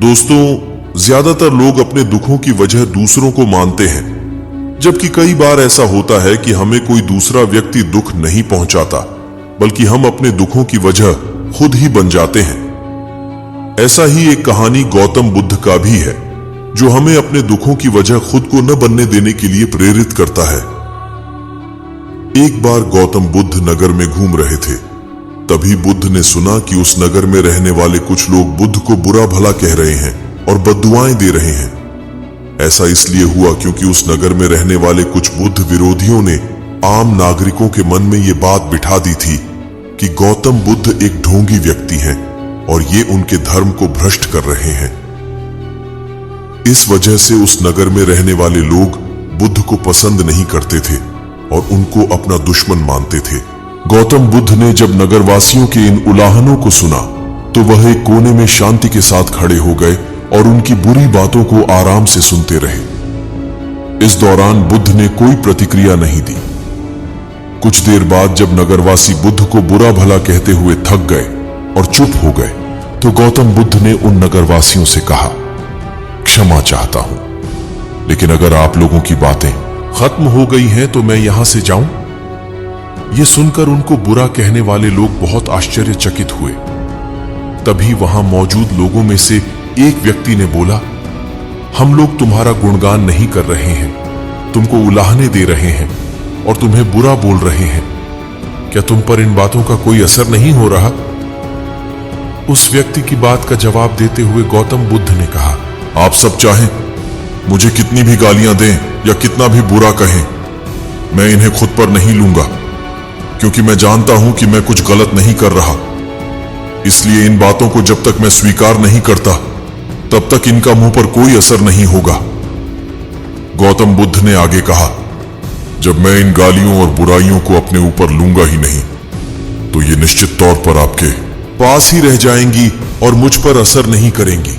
दोस्तों, ज्यादातर लोग अपने दुखों की वजह दूसरों को मानते हैं, जबकि कई बार ऐसा होता है कि हमें कोई दूसरा व्यक्ति दुख नहीं पहुंचाता, बल्कि हम अपने दुखों की वजह खुद ही बन जाते हैं। ऐसा ही एक कहानी गौतम बुद्ध का भी है, जो हमें अपने दुखों की वजह खुद को न बनने देने के लिए प्रेरित करता है। एक बार गौतम बुद्ध नगर में घूम रहे थे। तभी बुद्ध ने सुना कि उस नगर में रहने वाले कुछ लोग बुद्ध को बुरा भला कह रहे हैं और बद्दुआएं दे रहे हैं। ऐसा इसलिए हुआ क्योंकि उस नगर में रहने वाले कुछ बुद्ध विरोधियों ने आम नागरिकों के मन में ये बात बिठा दी थी कि गौतम बुद्ध एक ढोंगी व्यक्ति हैं और ये उनके धर्म को भ्रष्ट कर रहे हैं। इस वजह से उस नगर में रहने वाले लोग बुद्ध को पसंद नहीं करते थे और उनको अपना दुश्मन मानते थे। गौतम बुद्ध ने जब नगरवासियों के इन उलाहनों को सुना तो वह एक कोने में शांति के साथ खड़े हो गए और उनकी बुरी बातों को आराम से सुनते रहे। इस दौरान बुद्ध ने कोई प्रतिक्रिया नहीं दी। कुछ देर बाद जब नगरवासी बुद्ध को बुरा भला कहते हुए थक गए और चुप हो गए, तो गौतम बुद्ध ने उन नगरवासियों से कहा, क्षमा चाहता हूं, लेकिन अगर आप लोगों की बातें खत्म हो गई हैं तो मैं यहां से जाऊं? ये सुनकर उनको बुरा कहने वाले लोग बहुत आश्चर्यचकित हुए। तभी वहां मौजूद लोगों में से एक व्यक्ति ने बोला, हम लोग तुम्हारा गुणगान नहीं कर रहे हैं, तुमको उलाहने दे रहे हैं और तुम्हें बुरा बोल रहे हैं। क्या तुम पर इन बातों का कोई असर नहीं हो रहा? उस व्यक्ति की बात का जवाब देते हुए गौतम बुद्ध ने कहा, आप सब चाहें मुझे कितनी भी गालियां दें या कितना भी बुरा कहें, मैं इन्हें खुद पर नहीं लूंगा, क्योंकि मैं जानता हूं कि मैं कुछ गलत नहीं कर रहा। इसलिए इन बातों को जब तक मैं स्वीकार नहीं करता, तब तक इनका मुंह पर कोई असर नहीं होगा। गौतम बुद्ध ने आगे कहा, जब मैं इन गालियों और बुराइयों को अपने ऊपर लूंगा ही नहीं, तो ये निश्चित तौर पर आपके पास ही रह जाएंगी और मुझ पर असर नहीं करेंगी।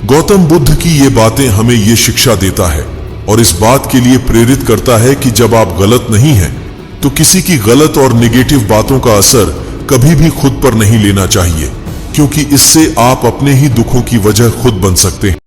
गौतम बुद्ध की ये बातें हमें ये शिक्षा देता है और इस बात के लिए प्रेरित करता है कि जब आप गलत नहीं हैं, तो किसी की गलत और नेगेटिव बातों का असर कभी भी खुद पर नहीं लेना चाहिए, क्योंकि इससे आप अपने ही दुखों की वजह खुद बन सकते हैं।